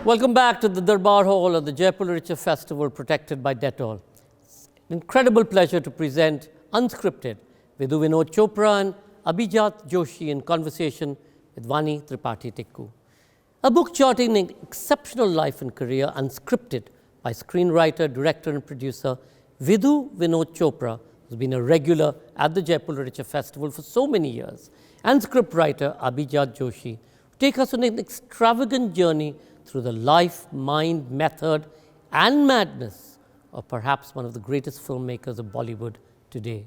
Welcome back to the Darbar Hall of the Jaipur Literature Festival, protected by Dettol. It's an incredible pleasure to present Unscripted with Vinod Chopra and Abhijat Joshi in conversation with Vani Tripathi Tikku. A book charting an exceptional life and career, unscripted, by screenwriter, director and producer Vidhu Vinod Chopra, who's been a regular at the Jaipur Literature Festival for so many years, and scriptwriter Abhijat Joshi, who take us on an extravagant journey through the life, mind, method and madness of perhaps one of the greatest filmmakers of Bollywood today.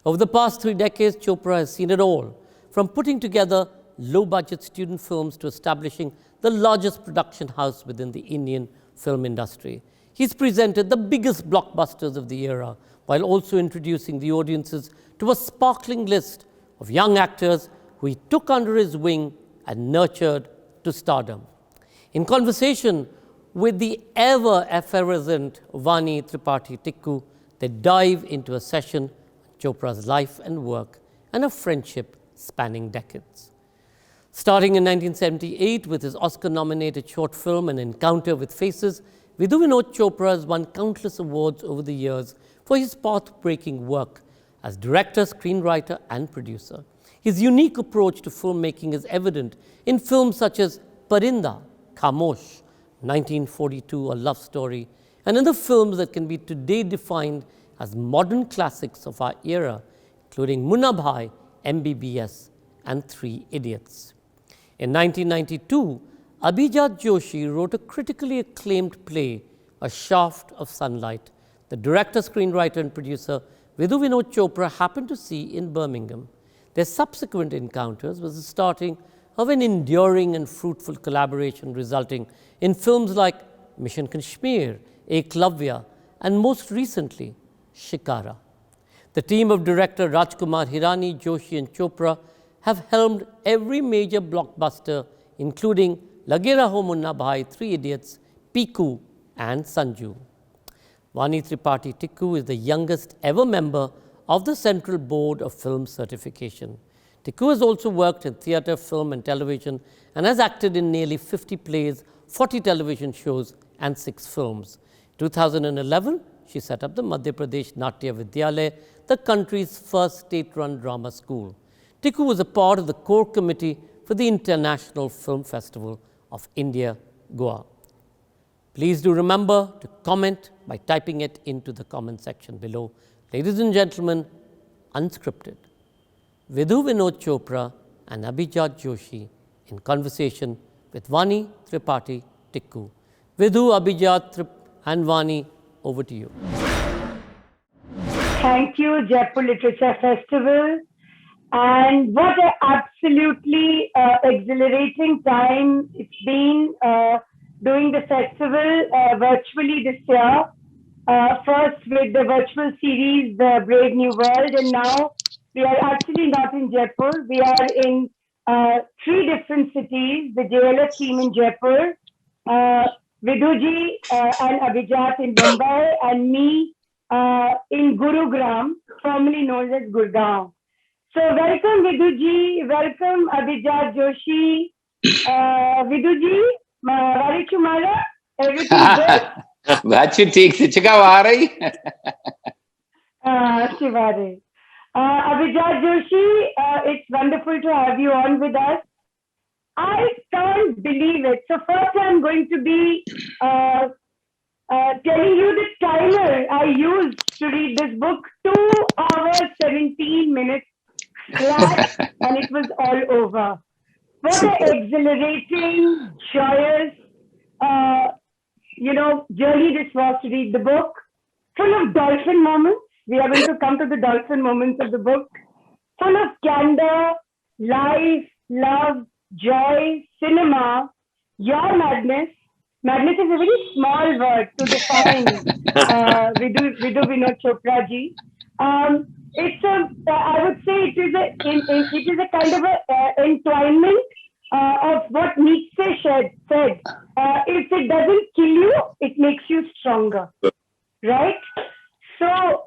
Over the past 3 decades, Chopra has seen it all, from putting together low-budget student films to establishing the largest production house within the Indian film industry. He's presented the biggest blockbusters of the era, while also introducing the audiences to a sparkling list of young actors who he took under his wing and nurtured to stardom. In conversation with the ever-effervescent Vani Tripathi Tikku, they dive into a session on Chopra's life and work and a friendship spanning decades. Starting in 1978 with his Oscar-nominated short film An Encounter with Faces, Vidhu Vinod Chopra has won countless awards over the years for his path-breaking work as director, screenwriter and producer. His unique approach to filmmaking is evident in films such as Parinda, Khamosh, 1942, a love story, and in the films that can be today defined as modern classics of our era, including Munna Bhai, MBBS, and Three Idiots. In 1992, Abhijat Joshi wrote a critically acclaimed play, A Shaft of Sunlight. The director, screenwriter, and producer Vidhu Vinod Chopra happened to see in Birmingham. Their subsequent encounters was the starting of an enduring and fruitful collaboration, resulting in films like Mission Kashmir, Eklavya, and most recently, Shikara. The team of director Rajkumar Hirani, Joshi and Chopra have helmed every major blockbuster, including Lage Raho Munna Bhai, Three Idiots, Piku, and Sanju. Vani Tripathi Tikku is the youngest ever member of the Central Board of Film Certification. Tikku has also worked in theatre, film and television and has acted in nearly 50 plays, 40 television shows and 6 films. In 2011, she set up the Madhya Pradesh Natya Vidyalaya, the country's first state-run drama school. Tikku was a part of the core committee for the International Film Festival of India, Goa. Please do remember to comment by typing it into the comment section below. Ladies and gentlemen, Unscripted, Vidhu Vinod Chopra and Abhijat Joshi in conversation with Vani Tripathi Tikku. Vidhu, Abhijat and Vani, over to you. Thank you, Jaipur Literature Festival. And what an absolutely exhilarating time it's been doing the festival virtually this year. First with the virtual series, The Brave New World, and now we are actually not in Jaipur. We are in 3 different cities, the JLF team in Jaipur, Vidhuji and Abhijat in Mumbai, and me in Gurugram, formerly known as Gurgaon. So welcome Vidhuji, welcome Abhijat Joshi. Vidhuji, Vari Chumara, everything good? Bachi ठीक से चका आ रही Shivare. Abhijat Joshi, it's wonderful to have you on with us. I can't believe it. So first I'm going to be telling you the timer I used to read this book, 2 hours, 17 minutes flat, and it was all over. What an exhilarating, joyous, journey this was to read the book. Full of dolphin moments. We are going to come to the dolphin moments of the book. Full of candor, life, love, joy, cinema, your madness. Madness is a very small word to define Vidhu Vinod Chopra ji. I would say it is a kind of a entwinement of what Nietzsche said. If it doesn't kill you, it makes you stronger, right? So,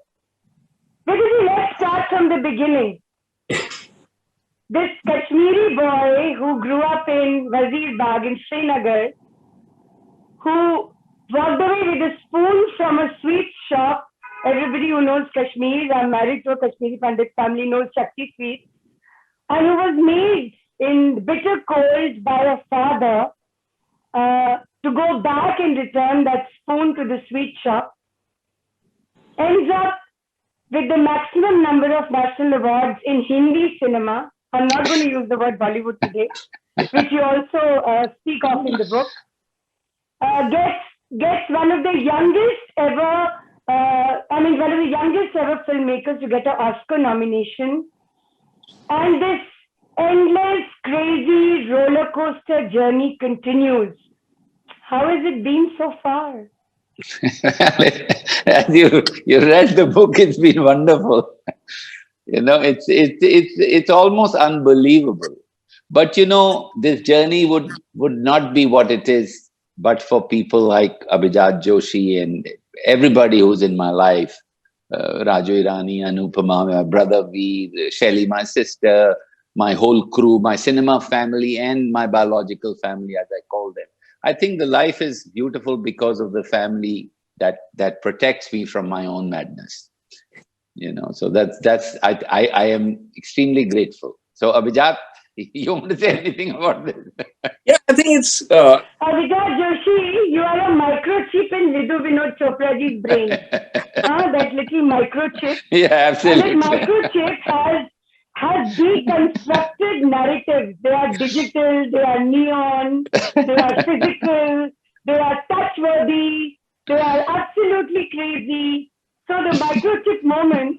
let's start from the beginning. This Kashmiri boy who grew up in Wazir Bagh in Srinagar who walked away with a spoon from a sweet shop. Everybody who knows Kashmir, I'm married to a Kashmiri Pandit family, knows Shakti Sweets, and who was made in bitter cold by a father to go back and return that spoon to the sweet shop, ends up with the maximum number of national awards in Hindi cinema. I'm not going to use the word Bollywood today, which you also speak of in the book. Gets one of the youngest ever, one of the youngest ever filmmakers to get an Oscar nomination. And this endless, crazy roller coaster journey continues. How has it been so far? As you read the book, it's been wonderful. It's almost unbelievable. But this journey would not be what it is, but for people like Abhijat Joshi and everybody who's in my life, Raju Irani, Anupama, my brother V, Shelly, my sister, my whole crew, my cinema family, and my biological family, as I call them. I think the life is beautiful because of the family that protects me from my own madness. So I am extremely grateful. So Abhijat, you want to say anything about this? Yeah, I think it's Abhijat Joshi, you are a microchip in Vidhu Vinod Chopraji's brain. That little microchip. Yeah, absolutely. And that microchip has deconstructed narratives. They are digital, they are neon, they are physical, they are touch-worthy, they are absolutely crazy. So the microchip moment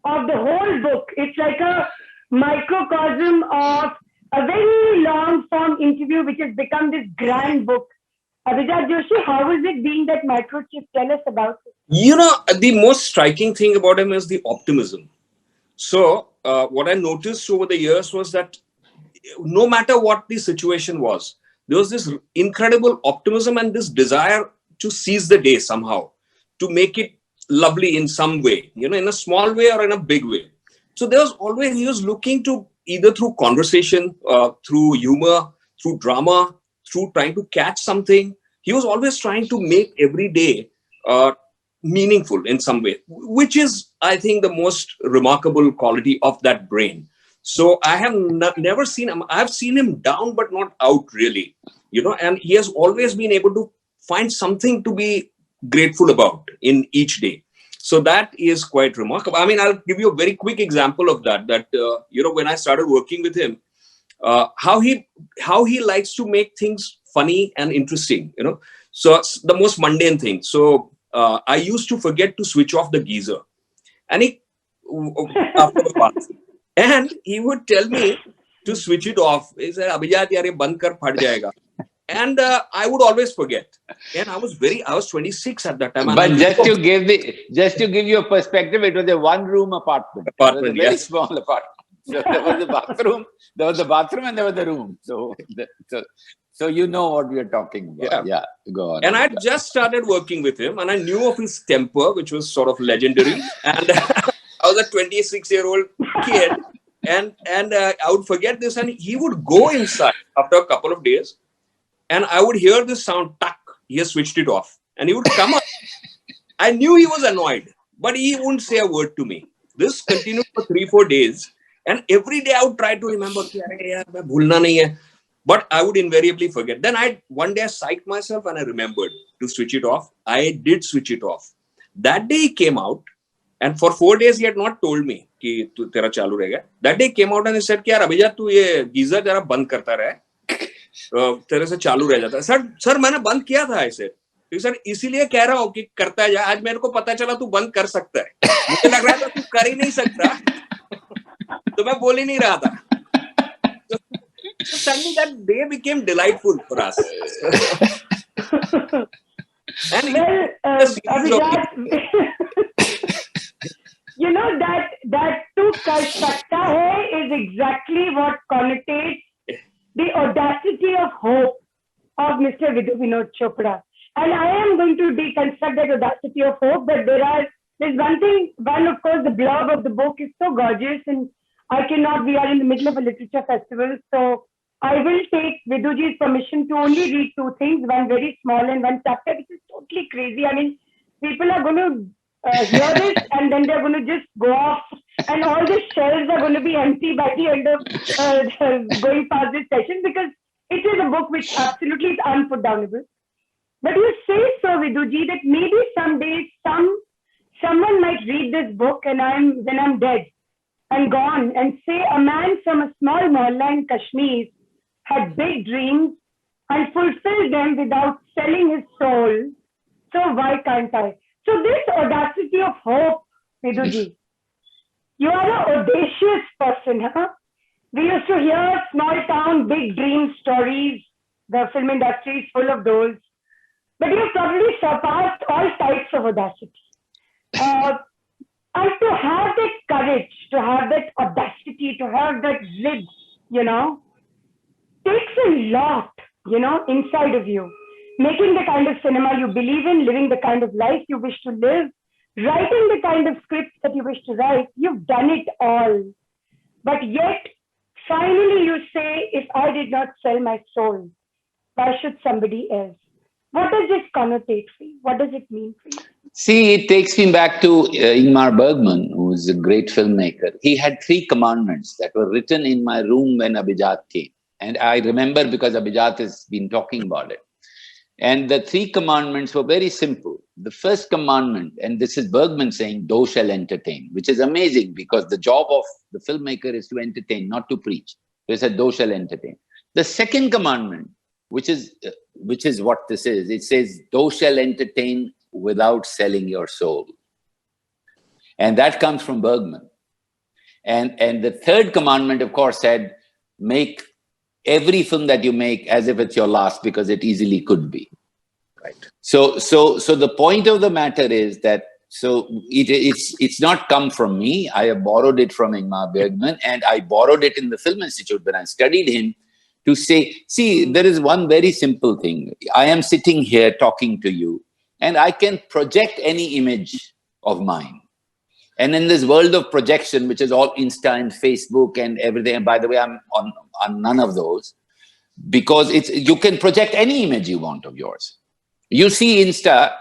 of the whole book, it's like a microcosm of a very long-form interview which has become this grand book. Abhijat Joshi, how is it being that microchip? Tell us about it. The most striking thing about him is the optimism. So what I noticed over the years was that no matter what the situation was, there was this incredible optimism and this desire to seize the day somehow, to make it lovely in some way, in a small way or in a big way. So there was always, he was looking to either through conversation, through humor, through drama, through trying to catch something. He was always trying to make every day meaningful in some way, which is, I think, the most remarkable quality of that brain. So I have never seen him. I've seen him down, but not out really, and he has always been able to find something to be grateful about in each day. So that is quite remarkable. I mean, I'll give you a very quick example of that, when I started working with him, how he likes to make things funny and interesting, so the most mundane thing. So I used to forget to switch off the geyser, and after the bath, and he would tell me to switch it off. He said, "Abhijat, yaar, ye band kar, phat jayega." And I would always forget. And I was 26 at that time. But just to give you a perspective, it was a one-room apartment. It was a very small apartment. So there was the bathroom, and there was the room. So you know what we are talking about. Yeah, go on. And I just started working with him, and I knew of his temper, which was sort of legendary. And I was a 26-year-old kid, and I would forget this, and he would go inside after a couple of days, and I would hear this sound, tuck, he has switched it off. And he would come up. I knew he was annoyed, but he wouldn't say a word to me. This continued for 3-4 days. And every day I would try to remember, but I would invariably forget. Then one day I psyched myself and I remembered to switch it off. I did switch it off. That day he came out, and for 4 days he had not told me कि तेरा चालू रहेगा. That day he came out and he said कि यार अभिजात तू ये geyser जरा बंद करता रहे, तेरे से चालू रह जाता है. सर मैंने बंद किया था ऐसे. सर इसीलिए कह रहा हूँ कि करता जा. आज मेरे को पता चला तू बंद कर सकता है. मुझे लग रहा था तू कर ही नहीं सकता, तो मैं बोल ही नहीं रहा था. So suddenly that day became delightful for us. And that "tu kar sakta hai" is exactly what connotates the audacity of hope of Mr. Vidhu Vinod Chopra. And I am going to deconstruct that audacity of hope, but there's one thing. One, of course, the blog of the book is so gorgeous, and we are in the middle of a literature festival, so I will take Viduji's permission to only read two things, one very small and one chapter, which is totally crazy. I mean, people are going to hear this and then they're going to just go off, and all the shelves are going to be empty by the end of going past this session, because it is a book which absolutely is unputdownable. But you say so, Viduji, that maybe someday someone might read this book and when I'm dead and gone, and say a man from a small mohalla in Kashmir had big dreams and fulfilled them without selling his soul. So why can't I? So this audacity of hope, Viduji, you are an audacious person, huh? We used to hear small town, big dream stories. The film industry is full of those. But you've probably surpassed all types of audacity. And to have that courage, to have that audacity, to have that zig, takes a lot, inside of you. Making the kind of cinema you believe in, living the kind of life you wish to live, writing the kind of scripts that you wish to write, you've done it all. But yet, finally you say, if I did not sell my soul, why should somebody else? What does this connotate for you? What does it mean for you? See, it takes me back to Ingmar Bergman, who is a great filmmaker. He had 3 commandments that were written in my room when Abhijat came. And I remember because Abhijat has been talking about it. And the 3 commandments were very simple. The first commandment, and this is Bergman saying, thou shall entertain, which is amazing because the job of the filmmaker is to entertain, not to preach. So he said, thou shall entertain. The second commandment, which is what this is, it says, thou shall entertain without selling your soul. And that comes from Bergman. And the third commandment, of course, said, make every film that you make as if it's your last, because it easily could be. Right. So the point of the matter is that it's not come from me. I have borrowed it from Ingmar Bergman, and I borrowed it in the Film Institute when I studied him to say, see, there is one very simple thing. I am sitting here talking to you, and I can project any image of mine. And in this world of projection, which is all Insta and Facebook and everything, and by the way, I'm on none of those, because you can project any image you want of yours. You see Insta,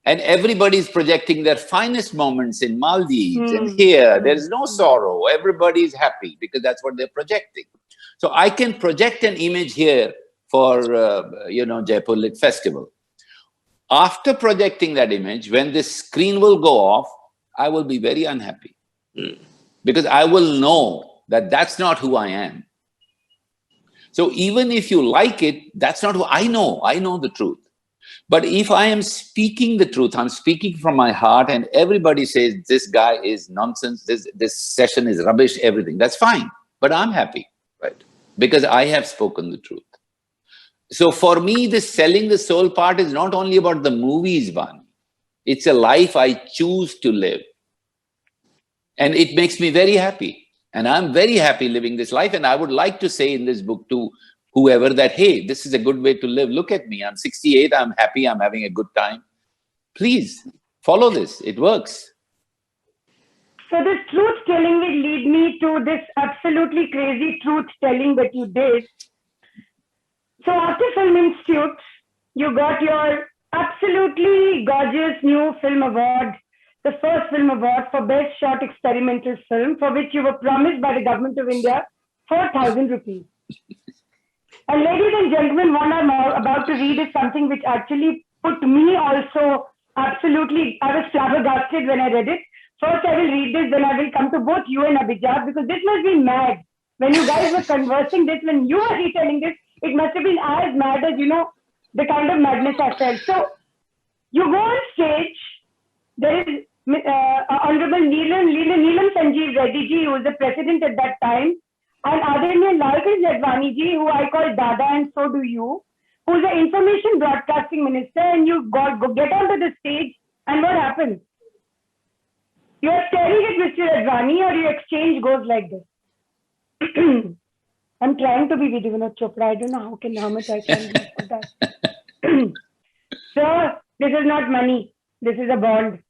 and everybody's projecting their finest moments in Maldives, and here, there's no sorrow. Everybody's happy because that's what they're projecting. So I can project an image here for, Jaipur Lit Festival. After projecting that image, when this screen will go off, I will be very unhappy because I will know that that's not who I am. So even if you like it, that's not who I know. I know the truth. But if I am speaking the truth, I'm speaking from my heart, and everybody says this guy is nonsense, this session is rubbish, everything, that's fine. But I'm happy, right? Because I have spoken the truth. So for me, this selling the soul part is not only about the movies, Vani. It's a life I choose to live. And it makes me very happy. And I'm very happy living this life. And I would like to say in this book to whoever that, hey, this is a good way to live. Look at me. I'm 68. I'm happy. I'm having a good time. Please follow this. It works. So this truth-telling will lead me to this absolutely crazy truth-telling that you did. So after Film Institute, you got your absolutely gorgeous new film award, the first film award for Best Short Experimental Film, for which you were promised by the Government of India 4,000 rupees. And ladies and gentlemen, what I'm about to read is something which actually put me also absolutely, I was flabbergasted when I read it. First I will read this, then I will come to both you and Abhijat, because this must be mad. When you guys were conversing this, when you were retelling this, it must have been as mad as, the kind of madness I felt. So you go on stage, there is Honorable Neelam Sanjeev Reddy ji, who was the president at that time, and Adanya Lalkrish Advani ji, who I call Dada, and so do you, who's the information broadcasting minister, and you get onto the stage, and what happens? You are staring at Mr. Advani, or your exchange goes like this. I'm trying to be Vidhu Vinod Chopra. I don't know how much I can do for that. Sir, this is not money. This is a bond.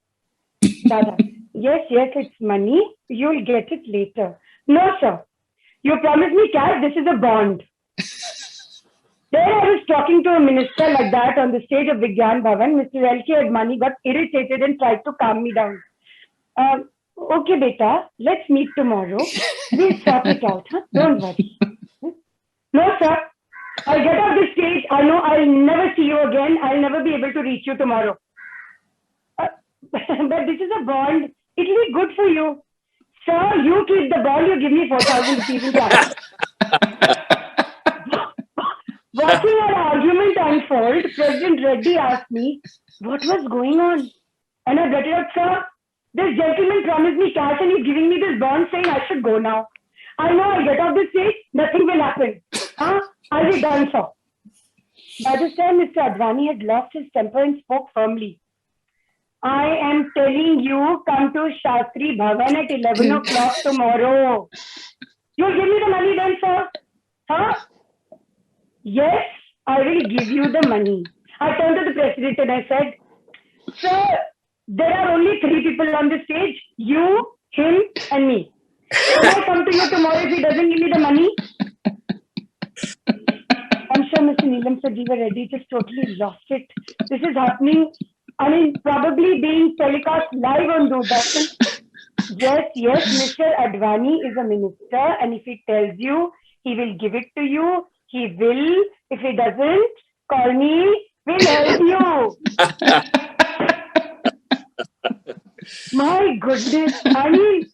Dada, yes, it's money. You'll get it later. No, sir. You promised me cash. This is a bond. There I was talking to a minister like that on the stage of Vigyan Bhavan. Mr. L.K. Advani got irritated and tried to calm me down. Okay, beta, let's meet tomorrow. We'll sort it out. Huh? Don't worry. No, sir. I'll get off the stage. I know I'll never see you again. I'll never be able to reach you tomorrow. But this is a bond. It'll be good for you. Sir, you keep the ball. You give me 4,000 rupees in cash. Watching our argument unfold, President Reddy asked me what was going on. And I blurted out, sir, this gentleman promised me cash and he's giving me this bond saying I should go now. I know I'll get off the stage, nothing will happen. I'll be done so. By this time, Mr. Advani had lost his temper and spoke firmly. I am telling you, come to Shastri Bhavan at 11 o'clock tomorrow. You'll give me the money then, sir? Huh? Yes, I will give you the money. I turned to the president and I said, sir, there are only 3 people on the stage, you, him and me. Can I come to you tomorrow if he doesn't give me the money? I'm sure Mr. Neelam Sajiva Reddy just totally lost it. This is happening, I mean, probably being telecast live on Doordarshan. Yes, Mr. Advani is a minister and if he tells you, he will give it to you. He will. If he doesn't, call me. We'll help you. My goodness. I mean,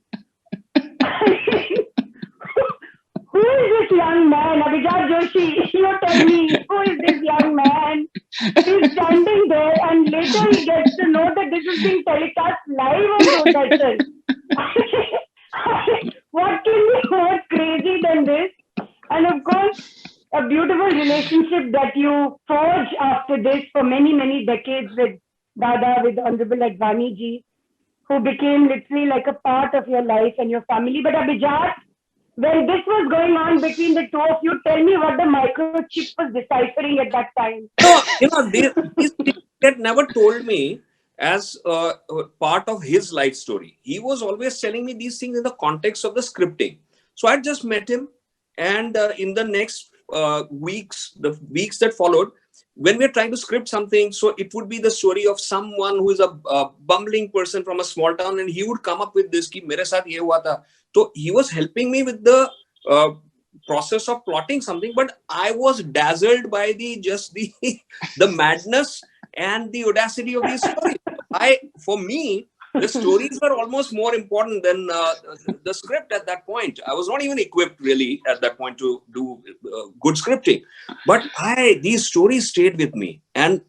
who is this young man? Abhijat Joshi, you tell me, who is this young man? He's standing there and later he gets to know that this is being telecast live on Doordarshan. What can be more crazy than this? And of course, a beautiful relationship that you forge after this for many, many decades with Dada, with Honorable Advani ji, who became literally like a part of your life and your family. But Abhijat, when this was going on between the two of you, tell me what the microchip was deciphering at that time. No, these things had never told me as part of his life story. He was always telling me these things in the context of the scripting. So I just met him, and in the next the weeks that followed, when we're trying to script something, so it would be the story of someone who is a bumbling person from a small town, and he would come up with this, ki mere saath ye hua tha. So he was helping me with the process of plotting something, but I was dazzled by the madness and the audacity of these stories. For me, the stories were almost more important than the script at that point. I was not even equipped really at that point to do good scripting. But these stories stayed with me. And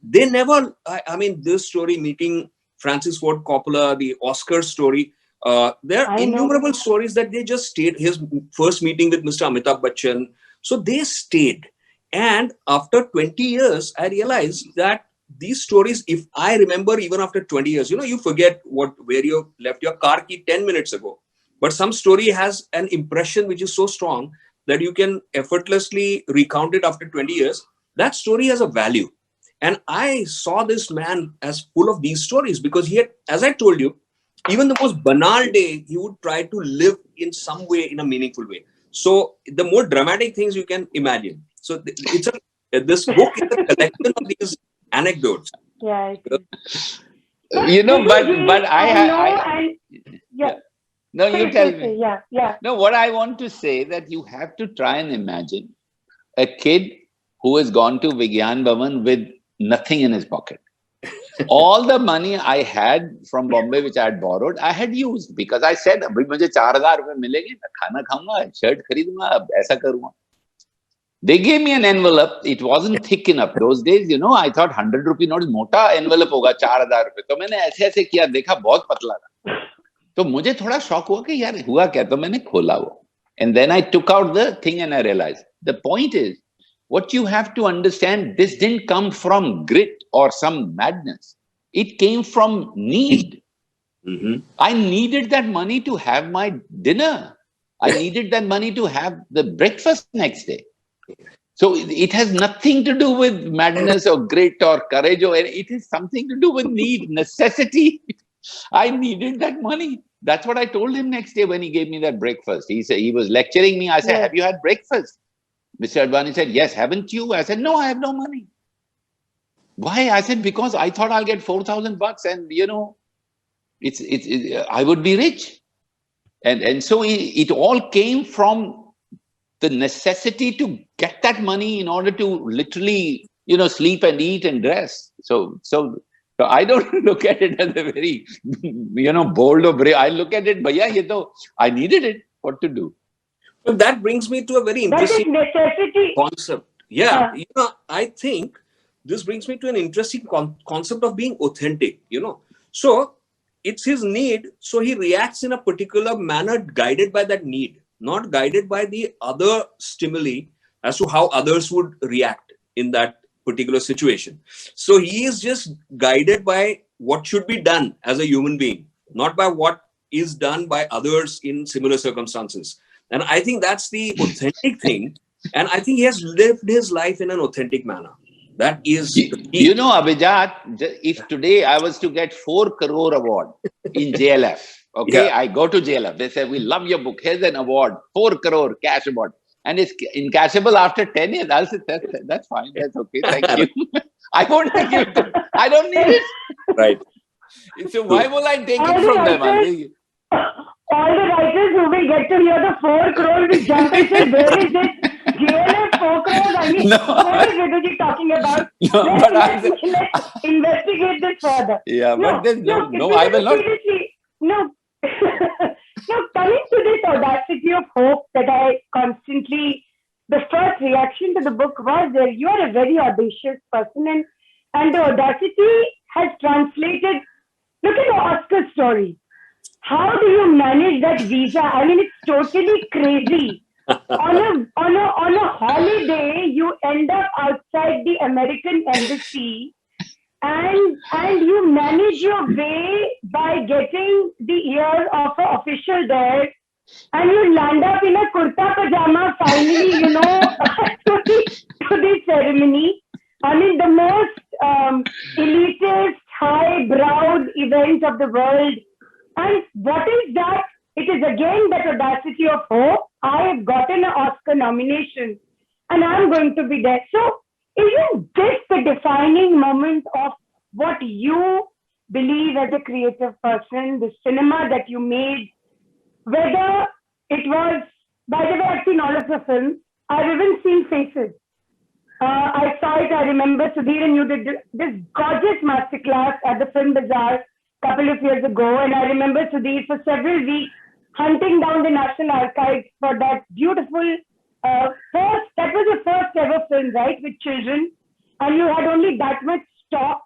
they never, I mean, this story, meeting Francis Ford Coppola, the Oscar story, there are innumerable stories that they just stayed. His first meeting with Mr. Amitabh Bachchan. So they stayed. And after 20 years, I realized that these stories, if I remember even after 20 years, you forget where you left your car key 10 minutes ago. But some story has an impression which is so strong that you can effortlessly recount it after 20 years. That story has a value. And I saw this man as full of these stories because he had, as I told you, even the most banal day, he would try to live in some way, in a meaningful way. So the more dramatic things you can imagine. So this book is a collection of these anecdotes. Yeah. But you tell me. Yeah. No, what I want to say that you have to try and imagine a kid who has gone to Vigyan Bhavan with nothing in his pocket. All the money I had from Bombay, which I had borrowed, I had used because I said, "Abhi mujhe 4,000 rupees milenge, main khana khaunga, shirt kharidunga, aisa karunga." They gave me an envelope. It wasn't thick enough. Those days, I thought 100 rupee note mota envelope hoga, 4,000 rupees. So मैंने ऐसे किया, देखा बहुत पतला था. तो मुझे थोड़ा शॉक हुआ कि यार हुआ क्या? तो मैंने खोला वो. And then I took out the thing and I realized. The point is, what you have to understand, this didn't come from grit or some madness. It came from need. Mm-hmm. I needed that money to have my dinner. I needed that money to have the breakfast next day. So it has nothing to do with madness or grit or courage, or it is something to do with need, necessity. I needed that money. That's what I told him next day when he gave me that breakfast. He said, he was lecturing me. I said, "Have you had breakfast?" Mr. Advani said, yes, haven't you? I said, no, I have no money. Why? I said, because I thought I'll get $4,000 and, I would be rich. And so it all came from the necessity to get that money in order to literally, sleep and eat and dress. So I don't look at it as a very, bold or brave. I look at it, bhaiya, I needed it. What to do? Well, that brings me to a very That is interesting necessity. concept. Yeah, I think this brings me to an interesting concept of being authentic. So it's his need, so he reacts in a particular manner, guided by that need, not guided by the other stimuli as to how others would react in that particular situation. So he is just guided by what should be done as a human being, not by what is done by others in similar circumstances. And I think that's the authentic thing. And I think he has lived his life in an authentic manner. That is the key. Abhijat, if today I was to get 4 crore award in JLF, okay, Yeah. I go to JLF. They say, we love your book. Here's an award, 4 crore cash award. And it's encashable after 10 years. I'll say, that's fine. That's okay. Thank you. I won't take it. I don't need it. Right. So why will I take it from them? All the writers who will get to hear the 4 crore will jump and say, where is it? JLF 4 crores? I mean, what is Vidhuji talking about? Let's investigate this further. Yeah, but there's no, I will not. Seriously, no. No, coming to this audacity of hope that I constantly, the first reaction to the book was that you are a very audacious person, and the audacity has translated. Look at the Oscar story. How do you manage that visa? I mean, it's totally crazy. On a holiday, you end up outside the American embassy, and you manage your way by getting the ear of an official there, and you land up in a kurta pajama finally, to the ceremony. I mean, the most elitist, high-browed event of the world. And what is that? It is again that audacity of hope. I have gotten an Oscar nomination and I'm going to be there. So isn't this the defining moment of what you believe as a creative person, the cinema that you made, whether it was, by the way, I've seen all of your films. I've even seen Faces. I saw it, I remember Sudhir and you did this gorgeous masterclass at the Film Bazaar a couple of years ago. And I remember Sudhir for several weeks hunting down the National Archives for that beautiful that was your first ever film, right, with children. And you had only that much stock.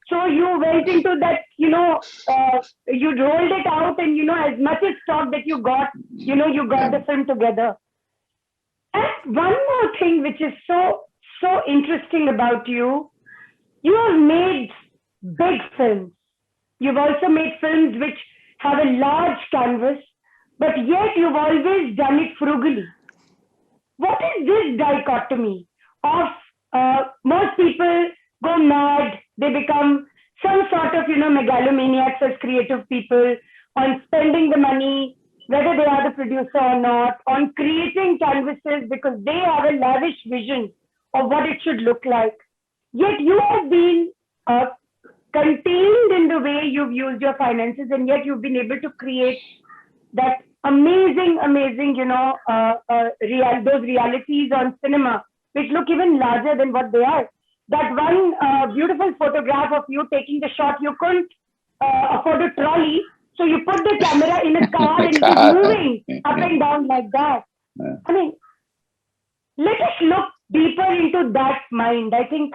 So you went into that, you rolled it out and, as much as stock that you got, you got the film together. And one more thing which is so interesting about you have made big films. You've also made films which have a large canvas, but yet you've always done it frugally. What is this dichotomy of most people go mad, they become some sort of, megalomaniacs as creative people on spending the money, whether they are the producer or not, on creating canvases because they have a lavish vision of what it should look like. Yet you have been contained in the way you've used your finances, and yet you've been able to create that amazing, those realities on cinema, which look even larger than what they are. That one beautiful photograph of you taking the shot, you couldn't afford a trolley, so you put the camera in a car and it is moving up and down like that. I mean, let us look deeper into that mind. I think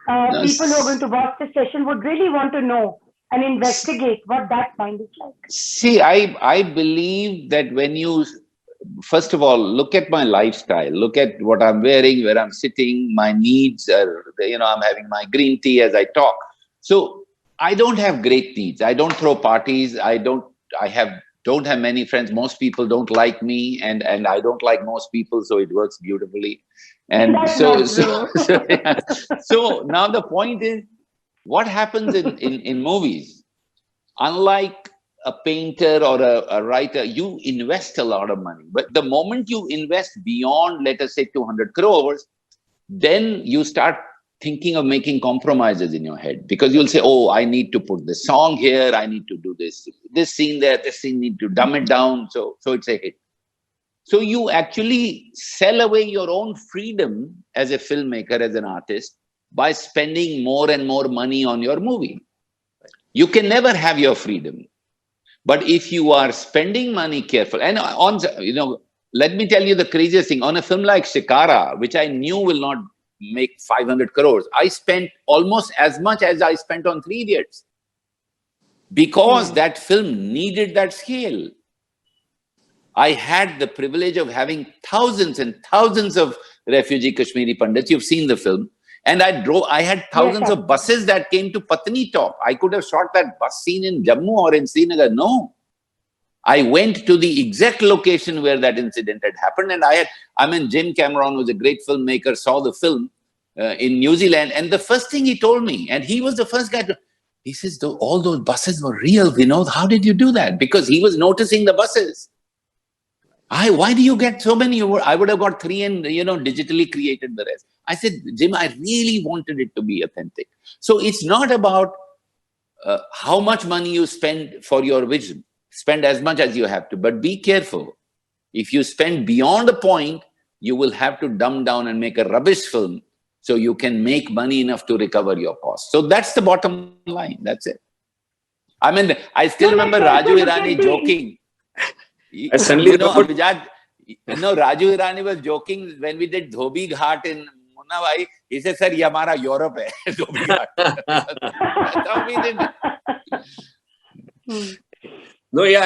people who are going to watch this session would really want to know and investigate what that mind is like. See, I believe that when you, first of all, look at my lifestyle, look at what I'm wearing, where I'm sitting, my needs are, I'm having my green tea as I talk. So I don't have great needs. I don't throw parties. I don't have many friends. Most people don't like me, and I don't like most people, so it works beautifully. And so now the point is, what happens in movies? Unlike a painter or a writer, you invest a lot of money. But the moment you invest beyond, let us say, 200 crores, then you start thinking of making compromises in your head, because you'll say, oh, I need to put this song here, I need to do this scene there, this scene, need to dumb it down, so it's a hit. So you actually sell away your own freedom as a filmmaker, as an artist, by spending more and more money on your movie. You can never have your freedom. But if you are spending money careful, and on, let me tell you the craziest thing. On a film like Shikara, which I knew will not make 500 crores, I spent almost as much as I spent on Three Idiots, because that film needed that scale. I had the privilege of having thousands and thousands of refugee Kashmiri Pandits. You've seen the film. And I had thousands of buses that came to Patni Top. I could have shot that bus scene in Jammu or in Srinagar. No. I went to the exact location where that incident had happened. And Jim Cameron was a great filmmaker, saw the film in New Zealand. And the first thing he told me, and he was the first guy he says, all those buses were real, Vinod. How did you do that? Because he was noticing the buses. Why do you get so many? I would have got 3 and, digitally created the rest. I said, Jim, I really wanted it to be authentic. So it's not about how much money you spend for your vision. Spend as much as you have to, but be careful. If you spend beyond a point, you will have to dumb down and make a rubbish film so you can make money enough to recover your costs. So that's the bottom line. That's it. I still remember Raju Irani joking. I suddenly remembered. Raju Irani was joking when we did Dhobi Ghat in Munna Bhai. He said, sir, ye hamara Europe hai, Dhobi Ghat. That's how we did it. No, yeah.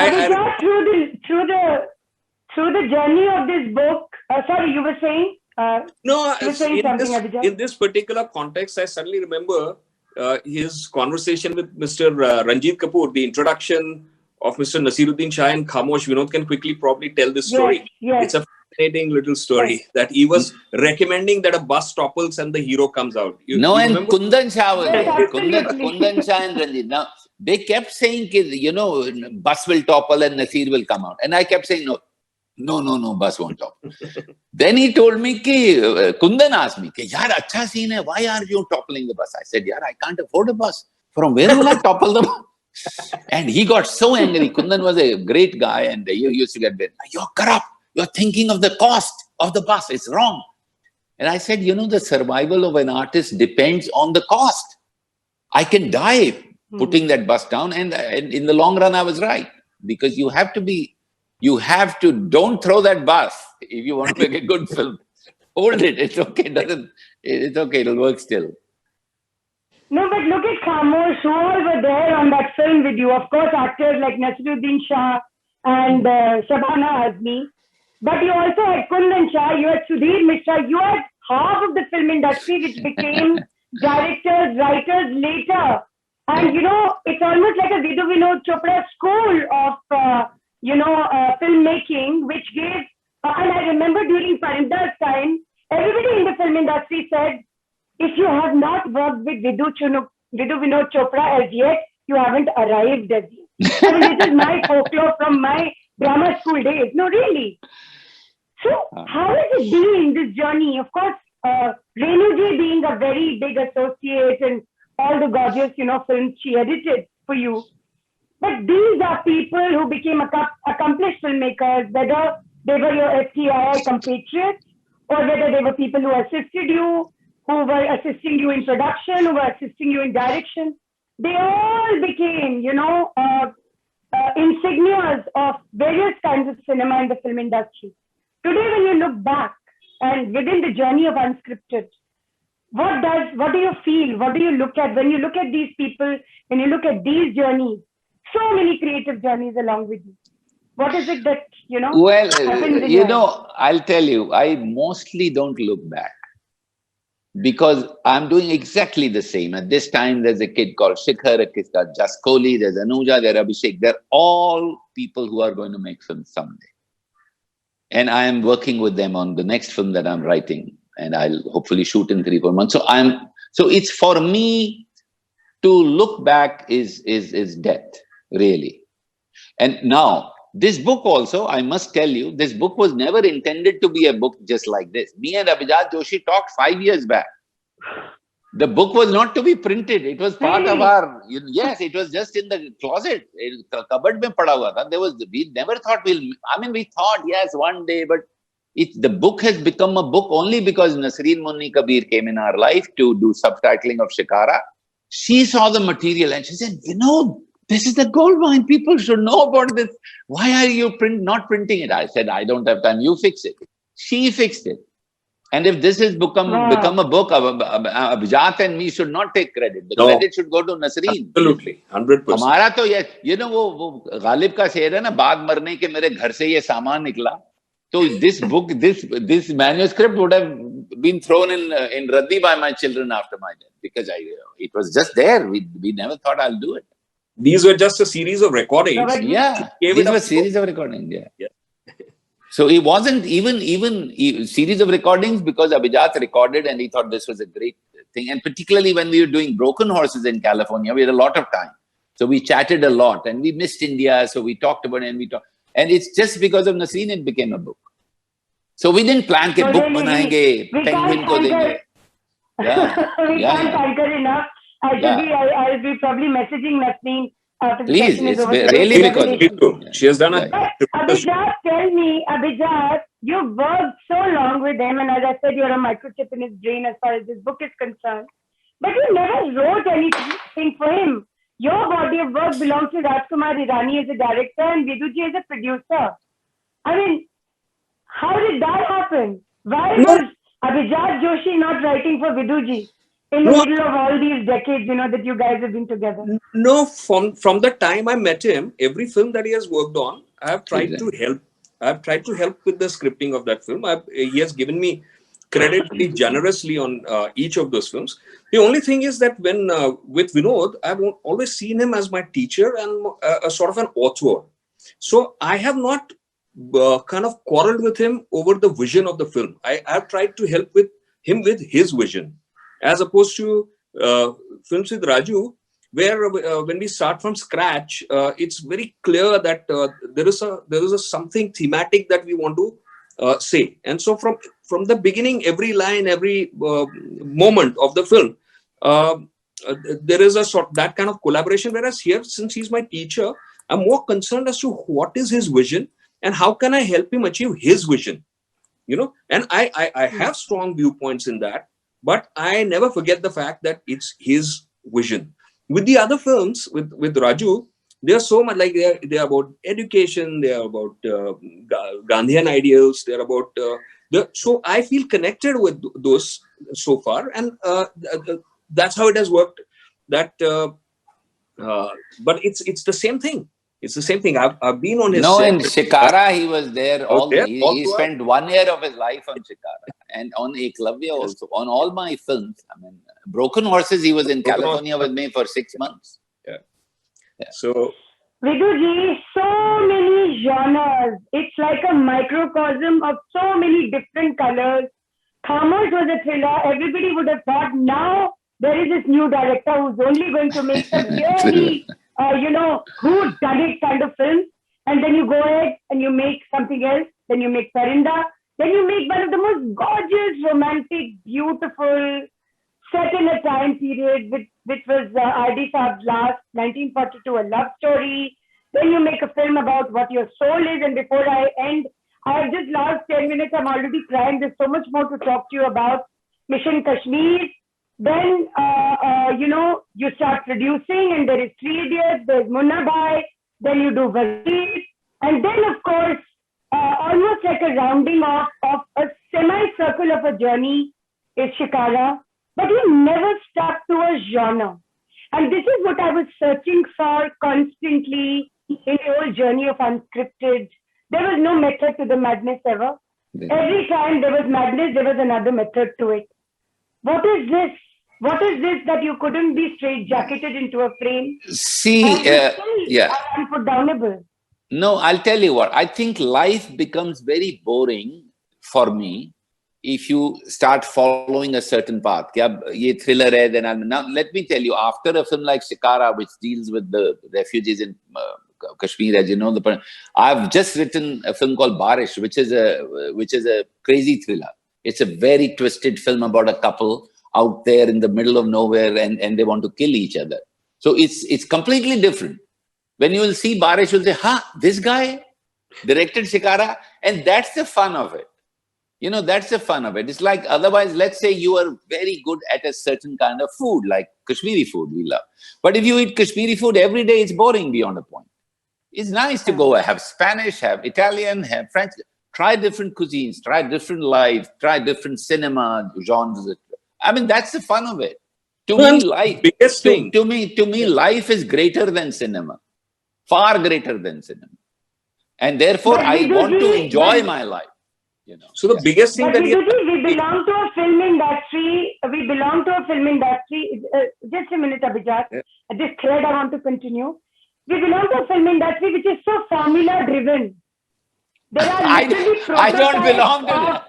Through the journey of this book, sorry, you were saying? In this particular context, I suddenly remember his conversation with Mr. Ranjit Kapoor, the introduction of Mr. Nasiruddin Shah and Khamosh. Vinod can quickly probably tell this story. Yes. It's a fascinating little story that he was recommending that a bus topples and the hero comes out. You remember? Kundan Shah was there. Kundan Shah and Ranjit. Now, they kept saying, bus will topple and Nasir will come out. And I kept saying, no, bus won't topple. Then he told me, Kundan asked me, yaar, acha scene hai, why are you toppling the bus? I said, yaar, I can't afford a bus. From where will I topple the bus? And he got so angry. Kundan was a great guy and he used to get bit. You're corrupt. You're thinking of the cost of the bus. It's wrong. And I said, the survival of an artist depends on the cost. I can die putting that bus down. And in the long run, I was right. Because don't throw that bus if you want to make a good film. Hold it. It's okay. It's okay. It'll work still. No, but look at Khamosh, who all were there on that film with you. Of course, actors like Nasiruddin Shah and Shabana Azmi. But you also had Kundan Shah, you had Sudhir Mishra, you had half of the film industry which became directors, writers later. And, it's almost like a Vidhu Vinod Chopra school of, filmmaking, which gave, and I remember during Parinda's time, everybody in the film industry said, if you have not worked with Vidhu Vinod Chopra as yet, you haven't arrived as yet. This is my folklore from my drama school days. No, really. So, how has it been, this journey? Of course, Renuji being a very big associate and all the gorgeous, films she edited for you. But these are people who became accomplished filmmakers, whether they were your FTII compatriots or whether they were people who assisted you, who were assisting you in production, who were assisting you in direction. They all became, insignias of various kinds of cinema in the film industry. Today, when you look back and within the journey of Unscripted, what do you feel? What do you look at when you look at these people, when you look at these journeys, so many creative journeys along with you? What is it that, Well, I'll tell you, I mostly don't look back. Because I'm doing exactly the same. At this time, there's a kid called Shikhar, a kid called Jas Kohli, there's Anuja, there's Abhishek. They're all people who are going to make films someday. And I am working with them on the next film that I'm writing. And I'll hopefully shoot in 3-4 months. So it's for me to look back is death, really. And now, this book also, I must tell you, this book was never intended to be a book just like this. Me and Abhijat Joshi talked 5 years back. The book was not to be printed. It was part of Really? our, yes, it was just in the closet. Cupboard mein pada hua tha. We never thought we thought, yes, one day, but the book has become a book only because Nasreen Munni Kabir came in our life to do subtitling of Shikara. She saw the material and she said, this is the gold mine. People should know about this. Why are you not printing it? I said, I don't have time. You fix it. She fixed it. And if this has become a book, Abhijat and me should not take credit. The credit should go to Nasreen. Absolutely, 100%. हमारा तो ये वो गालिब का शेर है ना, बाद मरने के मेरे घर से ये सामान निकला. So this book, this manuscript would have been thrown in Raddi by my children after my death because it was just there. We never thought I'll do it. These were just a series of recordings. Yeah, these were series of recordings. Yeah. So it wasn't even series of recordings because Abhijat recorded and he thought this was a great thing. And particularly when we were doing Broken Horses in California, we had a lot of time. So we chatted a lot and we missed India. So we talked about it and it's just because of Nasreen it became a book. So we didn't plan that book banayenge, penguin ko denge. Yeah. We can't thank her enough. I'll be probably messaging Nasreen. Please, it's really because she has done a. Abhijat, tell me, Abhijat, you worked so long with him, and as I said, you're a microchip in his brain as far as this book is concerned. But you never wrote anything for him. Your body of work belongs to Rajkumar Hirani as a director and Viduji as a producer. I mean, how did that happen? Why was Abhijat Joshi not writing for Viduji? In the middle of all these decades, that you guys have been together. No, from the time I met him, every film that he has worked on, I have tried to help. I've tried to help with the scripting of that film. He has given me credit generously on each of those films. The only thing is that when with Vinod, I've always seen him as my teacher and a sort of an author. So I have not kind of quarreled with him over the vision of the film. I have tried to help with him with his vision. As opposed to films with Raju, where when we start from scratch, it's very clear that there is a something thematic that we want to say, and so from the beginning, every line, every moment of the film, there is that kind of collaboration. Whereas here, since he's my teacher, I'm more concerned as to what is his vision and how can I help him achieve his vision. And I have strong viewpoints in that. But I never forget the fact that it's his vision. With the other films, with Raju, they are so much like they are about education, they are about Gandhian ideals, they are about so I feel connected with those so far, and that's how it has worked. But it's the same thing. It's the same thing. I've been on his set. In Shikara, he was there. He spent 1 year of his life on Shikara. And on Eklavya also. On all my films. I mean, Broken Horses, he was in California with me for 6 months. Yeah. So... Viduji, so many genres. It's like a microcosm of so many different colors. Khamosh was a thriller. Everybody would have thought now there is this new director who's only going to make some really... who done it kind of films, and then you go ahead and you make something else, then you make Parinda, then you make one of the most gorgeous, romantic, beautiful, set in a time period which was R.D. Saab's last, 1942, a love story. Then you make a film about what your soul is, and before I end, I have just last 10 minutes, I'm already crying. There's so much more to talk to you about. Mission Kashmir. Then, you start producing and there is Three Idiots, there's Munna Bhai, then you do Wazir. And then, of course, almost like a rounding off of a semi-circle of a journey is Shikara. But you never stuck to a genre. And this is what I was searching for constantly in the whole journey of Unscripted. There was no method to the madness ever. Every time there was madness, there was another method to it. What is this? What is this that you couldn't be straight-jacketed into a frame? See, unputdownable. No, I'll tell you what. I think life becomes very boring for me if you start following a certain path. Ye thriller hai, then now let me tell you, after a film like Shikara, which deals with the refugees in Kashmir, as you know. I've just written a film called Barish, which is a crazy thriller. It's a very twisted film about a couple out there in the middle of nowhere, and they want to kill each other. So it's completely different. When you will see Barish, you'll say, "Huh, this guy directed Shikara," and that's the fun of it. You know, that's the fun of it. It's like, otherwise, let's say you are very good at a certain kind of food, like Kashmiri food we love. But if you eat Kashmiri food every day, it's boring beyond a point. It's nice to go have Spanish, have Italian, have French, try different cuisines, try different life, try different cinema genres. I mean, that's the fun of it. To me, life, biggest thing. to me, life is greater than cinema, far greater than cinema. And therefore, I want to enjoy my life. You know. So the biggest thing But that we belong to a film industry. We belong to a film industry. Just a minute, Abhijat. This thread I want to continue. We belong to a film industry which is so formula driven. There are I don't belong to that.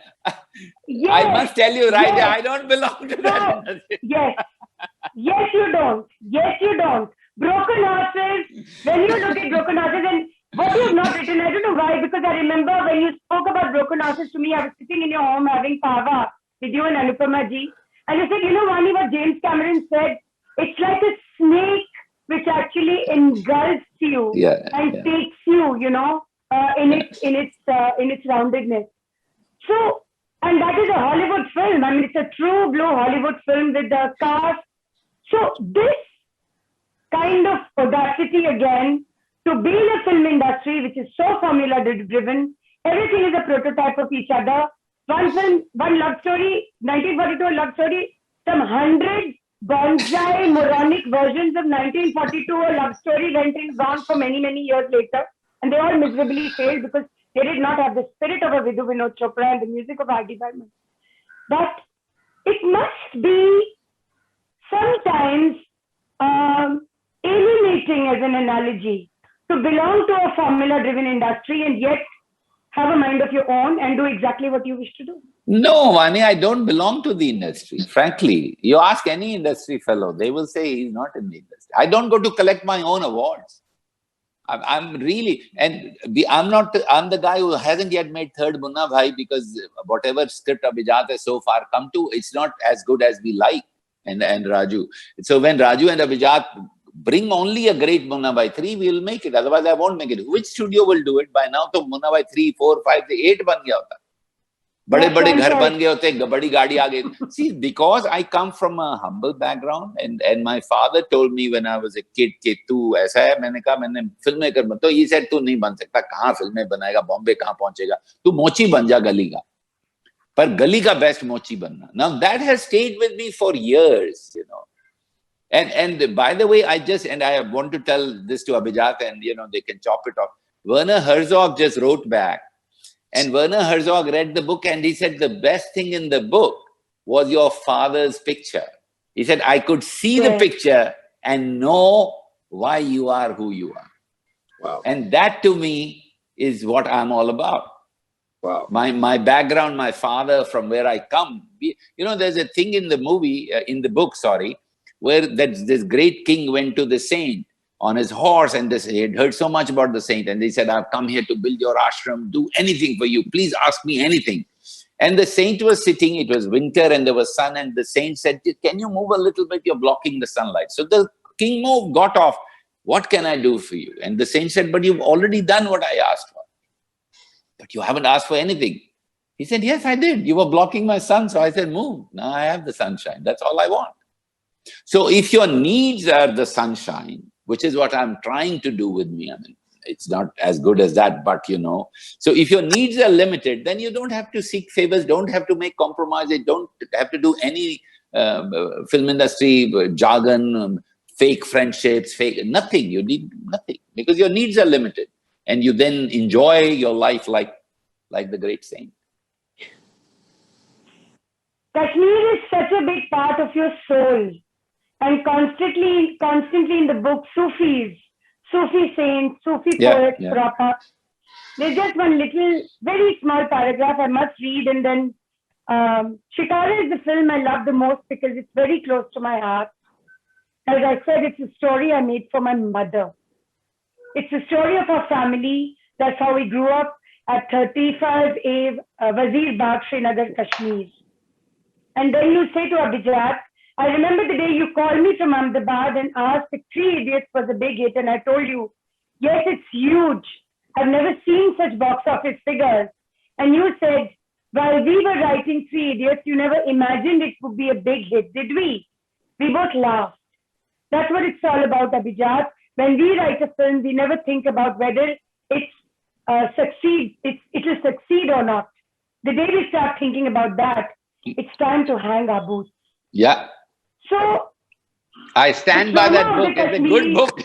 Yes, I must tell you right yes. I don't belong to that industry. Yes. Yes, you don't. Yes, you don't. Broken Horses. When you look at Broken Horses, and what you have not written, I don't know why, because I remember when you spoke about Broken Horses to me, I was sitting in your home having kava with you and Anupama ji. And you said, you know, Vani, what James Cameron said, it's like a snake which actually engulfs you and takes you, you know, in its roundedness. So, and that is a Hollywood film. I mean, it's a true blue Hollywood film with the cast. So this kind of audacity again, to be in a film industry which is so formula driven, everything is a prototype of each other. One film, one love story, 1942 love story, some 100 bonsai moronic versions of 1942 a love story went and gone for many, many years later. And they all miserably failed because they did not have the spirit of a Vidhu Vinod Chopra and the music of R.D. Burman. But it must be sometimes alienating as an analogy to belong to a formula-driven industry and yet have a mind of your own and do exactly what you wish to do. No, Vani, I don't belong to the industry. Frankly, you ask any industry fellow, they will say he's not in the industry. I don't go to collect my own awards. I'm really, and I'm the guy who hasn't yet made third Munna Bhai because whatever script Abhijat has so far come to, it's not as good as we like, and Raju. So when Raju and Abhijat bring only a great Munna Bhai 3, we will make it. Otherwise, I won't make it. Which studio will do it? By now, to Munna Bhai 3, 4, 5, 8 ban gaya hota. Bade ghar ban gaye hote, badi gaadi aa gayi. See, because I come from a humble background, and my father told me when I was a kid, कि तू ऐसा है, मैंने कहा मैंने फिल्में कर, तो he said तू नहीं बन सकता, कहाँ फिल्में बनाएगा, बॉम्बे कहाँ पहुंचेगा, तू मोची बन जा गली का, पर गली का बेस्ट मोची बनना. Now that has stayed with me for years, you know. And by the way, I want to tell this to Abhijat, and you know they can chop it off. Werner Herzog just wrote back. And Werner Herzog read the book and he said the best thing in the book was your father's picture. He said, I could see the picture and know why you are who you are. Wow. And that to me is what I'm all about. Wow. My background, my father, from where I come. You know, there's a thing in the movie, in the book, where this great king went to the saint on his horse, and he had heard so much about the saint, and he said, I've come here to build your ashram, do anything for you, please ask me anything. And the saint was sitting, it was winter and there was sun, and the saint said, can you move a little bit, you're blocking the sunlight. So the king moved, got off, what can I do for you? And the saint said, but you've already done what I asked for. But you haven't asked for anything. He said, yes, I did. You were blocking my sun. So I said, move. Now I have the sunshine. That's all I want. So if your needs are the sunshine, which is what I'm trying to do with me. I mean, it's not as good as that, but you know. So if your needs are limited, then you don't have to seek favors, don't have to make compromises, don't have to do any film industry jargon, fake friendships, nothing. You need nothing because your needs are limited. And you then enjoy your life like the great saint. Kashmir is such a big part of your soul. And constantly in the book, Sufi saints, Sufi poets, proper. There's just one little, very small paragraph I must read, and then Shikara is the film I love the most because it's very close to my heart. As I said, it's a story I made for my mother. It's the story of our family. That's how we grew up at 35A Wazir Bagh, Srinagar, Kashmir. And then you say to Abhijat, I remember the day you called me from Ahmedabad and asked if Three Idiots was a big hit, and I told you, yes, it's huge. I've never seen such box office figures. And you said, while we were writing Three Idiots, you never imagined it would be a big hit, did we? We both laughed. That's what it's all about, Abhijat. When we write a film, we never think about whether it will succeed or not. The day we start thinking about that, it's time to hang our boots. Yeah. So I stand by that book. It's a good book.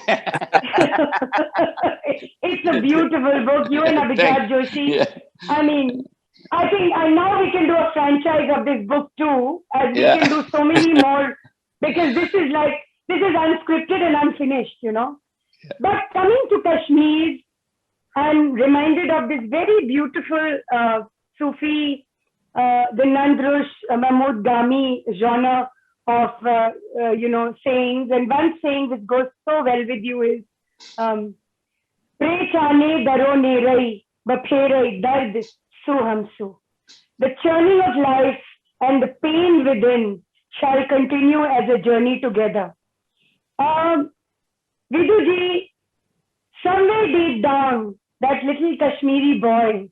It's a beautiful book. You and Abhijat Joshi. Yeah. I mean, I think now we can do a franchise of this book too, as we can do so many more, because this is unscripted and unfinished, you know. Yeah. But coming to Kashmir, I'm reminded of this very beautiful Sufi, the Nandrush, Mahmud Gami genre of, sayings. And one saying which goes so well with you is, Prechane daro nerai, baphere dard su hamsu. The churning of life and the pain within shall continue as a journey together. Viduji, somewhere deep down, that little Kashmiri boy,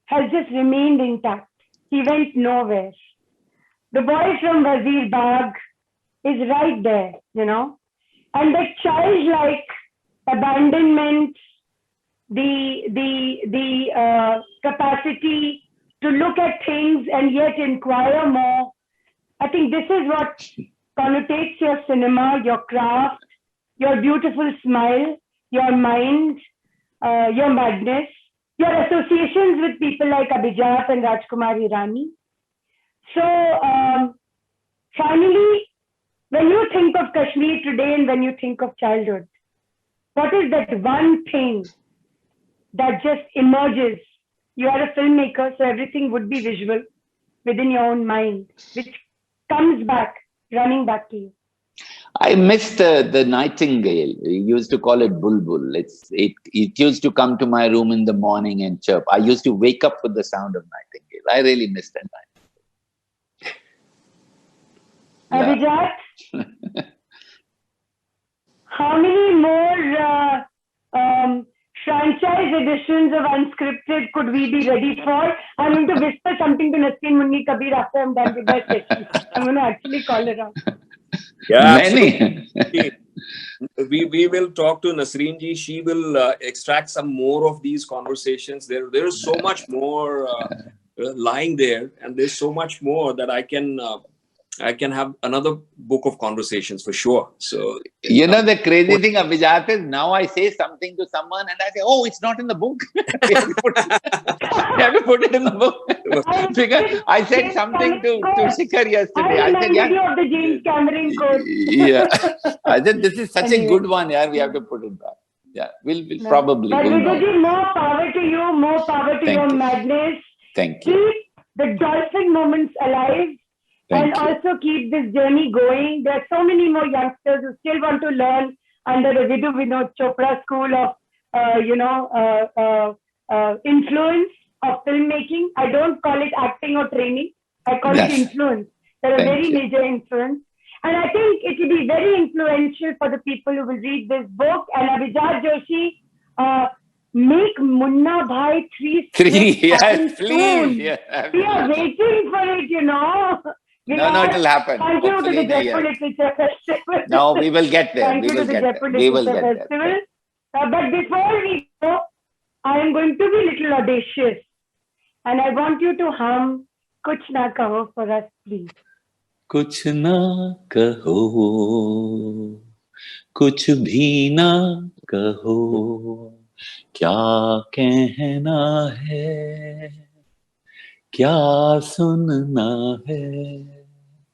has just remained intact. He went nowhere. The boy from Wazir Bagh is right there, and that childlike abandonment, the capacity to look at things and yet inquire more. I think this is what connotates your cinema, your craft, your beautiful smile, your mind, your madness, your associations with people like Abhijat and Rajkumar Hirani. So, finally, when you think of Kashmir today and when you think of childhood, what is that one thing that just emerges? You are a filmmaker, so everything would be visual within your own mind, which comes back, running back to you. I missed the nightingale. We used to call it bulbul. It used to come to my room in the morning and chirp. I used to wake up with the sound of nightingale. I really missed that nightingale. Abhijat, how many more franchise editions of Unscripted could we be ready for? I'm going to whisper something to Nasreen Munni Kabir after I'm done with that session. I'm going to actually call her out. Yeah, Many. we will talk to Nasreen ji. She will extract some more of these conversations. There is so much more lying there, and there's so much more that I can have another book of conversations for sure. So the crazy thing, Abhijat, is now I say something to someone and I say, oh, it's not in the book. We have to put it in the book. Because I said something to Shikhar yesterday. I said, you of the James Cameron quote. Yeah. I said, this is such a good one. Yeah, we have to put it back. Yeah, we'll probably. But Viduji, more power to you, more power to your madness. Thank you. Keep the dolphin moments alive. Also keep this journey going. There are so many more youngsters who still want to learn under the Vidhu Vinod Chopra school of, influence of filmmaking. I don't call it acting or training. I call it influence. They're a very major influence. And I think it will be very influential for the people who will read this book. And Abhijat Joshi, make Munna Bhai 3. Yes, please. Yeah, we are waiting for it, No, it will happen. Thank you to the Jaipur Literature Festival. No, we will get there. Thank you to the Jaipur Literature Festival. But before we go, I am going to be a little audacious. And I want you to hum Kuch Na Kaho for us, please. Kuch na kaho, kuch bhi na kaho, kya kehna hai, kya sunna hai.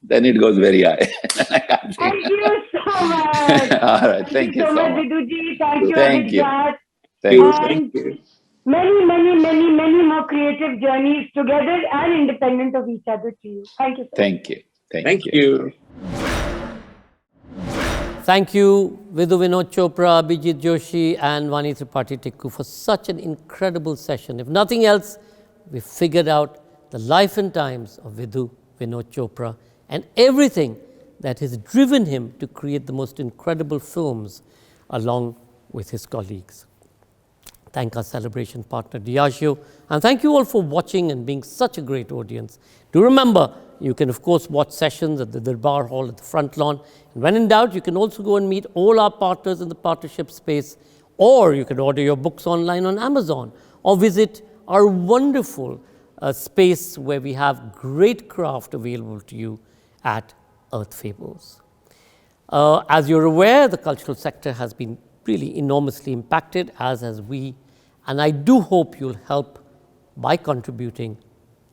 Then it goes very high. Thank you so much. All right. Thank you so much, Viduji. Thank you, Thank you. Abhijat. Thank you. Thank you. Many more creative journeys together and independent of each other to you. Thank you. Thank you. Thank you. Thank you, Vidhu Vinod Chopra, Abhijit Joshi, and Vani Tripathi Tikku for such an incredible session. If nothing else, we figured out the life and times of Vidhu Vinod Chopra and everything that has driven him to create the most incredible films along with his colleagues. Thank our celebration partner Diageo, and thank you all for watching and being such a great audience. Do remember, you can of course watch sessions at the Darbar Hall at the front lawn, and when in doubt, you can also go and meet all our partners in the partnership space, or you can order your books online on Amazon, or visit our wonderful space where we have great craft available to you at Earth Fables. As you're aware, the cultural sector has been really enormously impacted, as has we, and I do hope you'll help by contributing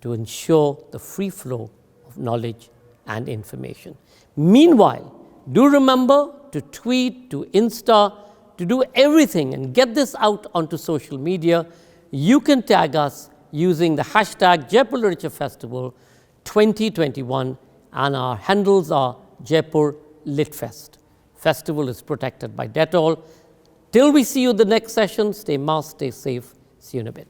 to ensure the free flow of knowledge and information. Meanwhile, do remember to tweet, to Insta, to do everything and get this out onto social media. You can tag us using the hashtag Jaipur Literature Festival 2021, and our handles are Jaipur Litfest. Festival is protected by Dettol. Till we see you the next session, stay masked, stay safe. See you in a bit.